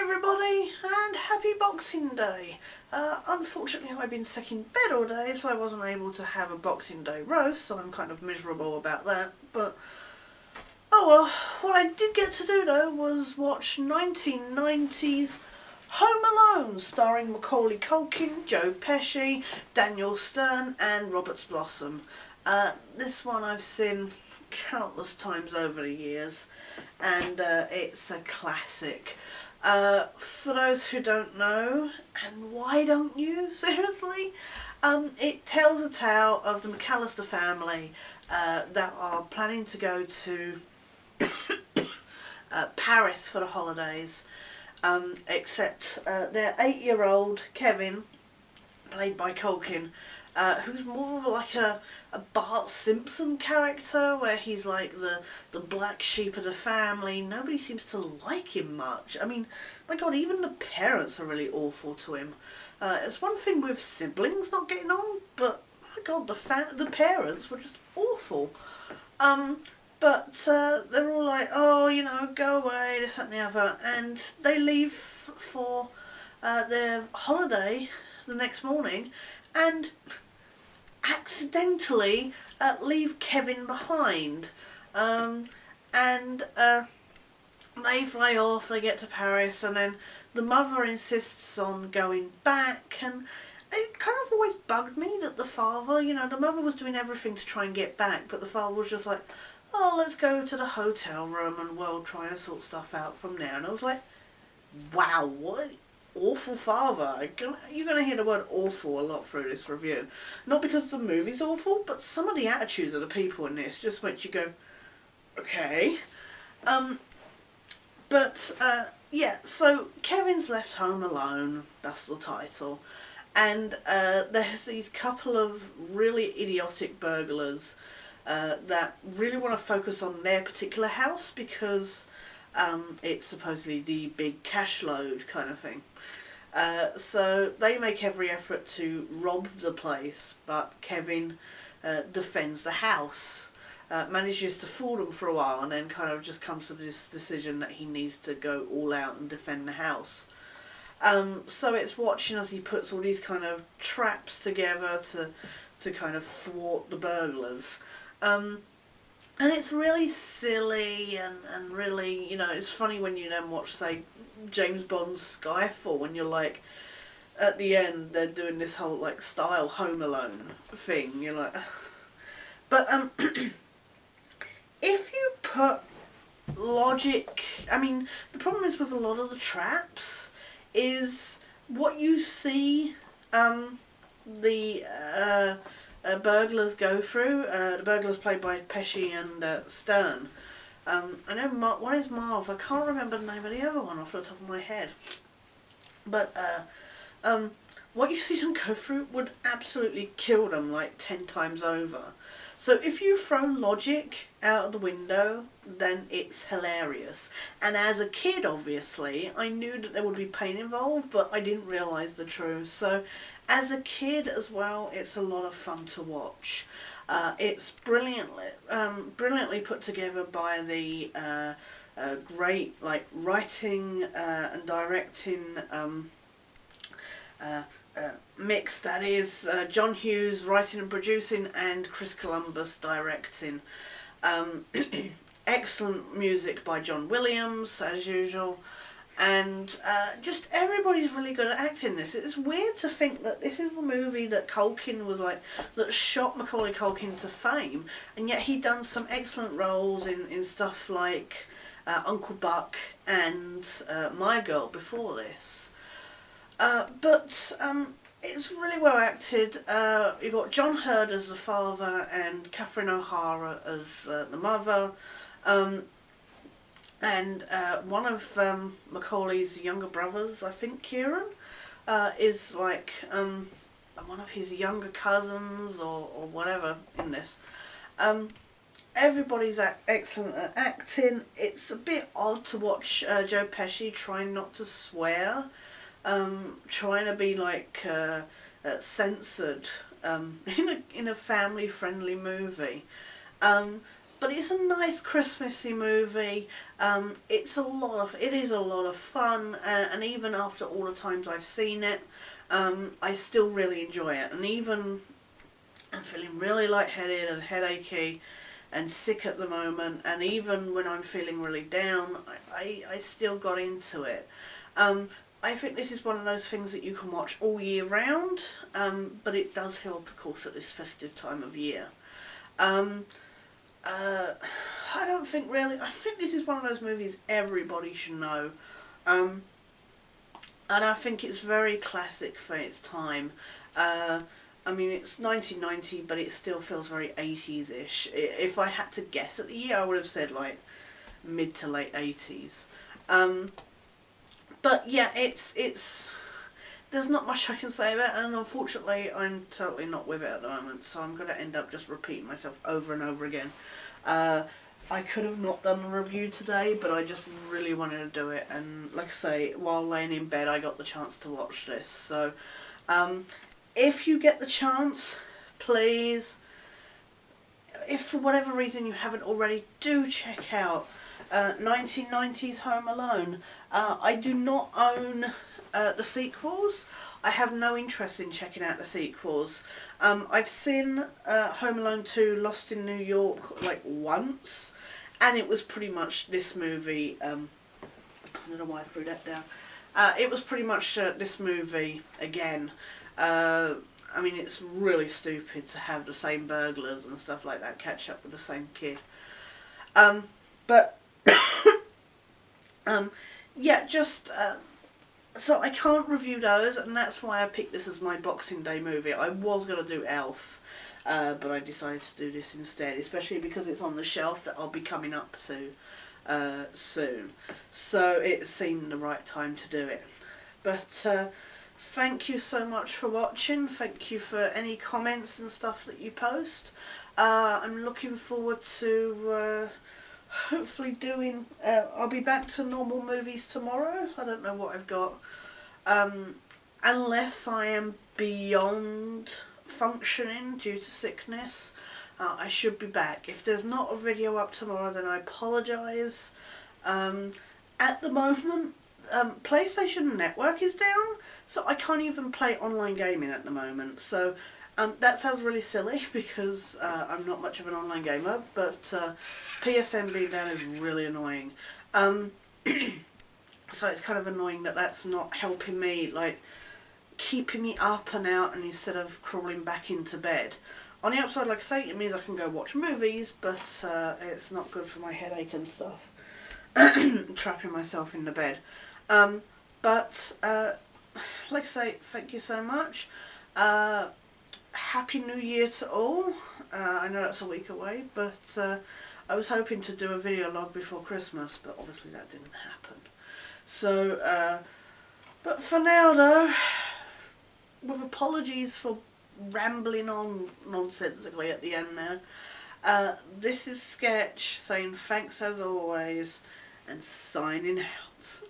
everybody, and happy Boxing Day. Unfortunately I've been sick in bed all day, so I wasn't able to have a Boxing Day roast, so I'm kind of miserable about that, but oh well. What I did get to do though was watch 1990's Home Alone, starring Macaulay Culkin, Joe Pesci, Daniel Stern and Robert Blossom. This one I've seen countless times over the years, and it's a classic. For those who don't know, and why don't you, seriously? It tells a tale of the McAllister family that are planning to go to Paris for the holidays, except their 8-year-old Kevin, played by Culkin, who's more of like a Bart Simpson character, where he's like the black sheep of the family. Nobody seems to like him much. I mean, my God, even the parents are really awful to him. It's one thing with siblings not getting on, but my God, the parents were just awful. But they're all like, oh, you know, go away, this, that and the other, and they leave for their holiday the next morning, and accidentally leave Kevin behind. And they fly off, they get to Paris, and then the mother insists on going back, and it kind of always bugged me that the father, you know, the mother was doing everything to try and get back, but the father was just like, oh, let's go to the hotel room and we'll try and sort stuff out from there. And I was like, wow, what awful father. You're going to hear the word awful a lot through this review. Not because the movie's awful, but some of the attitudes of the people in this just makes you go, okay. Yeah, so Kevin's left home alone, that's the title. And there's these couple of really idiotic burglars that really want to focus on their particular house because it's supposedly the big cash load kind of thing. So they make every effort to rob the place, but Kevin defends the house, manages to fool them for a while, and then kind of just comes to this decision that he needs to go all out and defend the house. So it's watching as he puts all these kind of traps together to kind of thwart the burglars. And it's really silly and really, you know, it's funny when you then watch, say, James Bond's Skyfall, when you're like, at the end they're doing this whole like style Home Alone thing. You're like, but if you put logic, I mean, the problem is with a lot of the traps is what you see the burglars go through. The burglars played by Pesci and Stern. I know one is Marv. I can't remember the name of the other one off the top of my head. But what you see them go through would absolutely kill them like 10 times over. So if you throw logic out of the window, then it's hilarious. And as a kid, obviously, I knew that there would be pain involved, but I didn't realise the truth. So as a kid as well, it's a lot of fun to watch. It's brilliantly put together by the great like writing and directing mix that is John Hughes writing and producing and Chris Columbus directing. Excellent music by John Williams as usual, and just everybody's really good at acting this. It's weird to think that this is the movie that Culkin was like, that shot Macaulay Culkin to fame, and yet he'd done some excellent roles in stuff like Uncle Buck and My Girl before this. But it's really well acted. You've got John Hurd as the father and Catherine O'Hara as the mother. And one of Macaulay's younger brothers, I think Kieran, is like one of his younger cousins or whatever in this. Everybody's excellent at acting. It's a bit odd to watch Joe Pesci trying not to swear. Trying to be like censored in a family-friendly movie. but it's a nice Christmassy movie. It is a lot of fun, and even after all the times I've seen it, I still really enjoy it. And even I'm feeling really lightheaded and headachy and sick at the moment, and even when I'm feeling really down, I still got into it. I think this is one of those things that you can watch all year round, but it does help, of course, at this festive time of year. I don't think really. I think this is one of those movies everybody should know, and I think it's very classic for its time. I mean, it's 1990, but it still feels very 80s-ish. If I had to guess at the year, I would have said like mid to late 80s. But yeah, it's there's not much I can say about it, and unfortunately I'm totally not with it at the moment, so I'm going to end up just repeating myself over and over again. I could have not done a review today, but I just really wanted to do it, and like I say, while laying in bed I got the chance to watch this. So if you get the chance, please, if for whatever reason you haven't already, do check out 1990s Home Alone. I do not own the sequels. I have no interest in checking out the sequels. I've seen Home Alone 2 Lost in New York like once, and it was pretty much this movie. I don't know why I threw that down. It was pretty much this movie again. I mean, it's really stupid to have the same burglars and stuff like that catch up with the same kid. But yeah, just so I can't review those, and that's why I picked this as my Boxing Day movie. I was going to do Elf, but I decided to do this instead, especially because it's on the shelf that I'll be coming up to soon. So it seemed the right time to do it. But thank you so much for watching. Thank you for any comments and stuff that you post. I'm looking forward to hopefully doing, I'll be back to normal movies tomorrow. I don't know what I've got. Unless I am beyond functioning due to sickness, I should be back. If there's not a video up tomorrow, then I apologise. At the moment, PlayStation Network is down, so I can't even play online gaming at the moment. So that sounds really silly because I'm not much of an online gamer, but PSN being down is really annoying. So it's kind of annoying that that's not helping me, like keeping me up and out, and instead of crawling back into bed. On the upside, like I say, it means I can go watch movies, but it's not good for my headache and stuff. Trapping myself in the bed. But like I say, thank you so much. Happy New Year to all. I know that's a week away, but I was hoping to do a video log before Christmas, but obviously that didn't happen. So, but for now though, with apologies for rambling on nonsensically at the end there, this is Sketch saying thanks as always and signing out.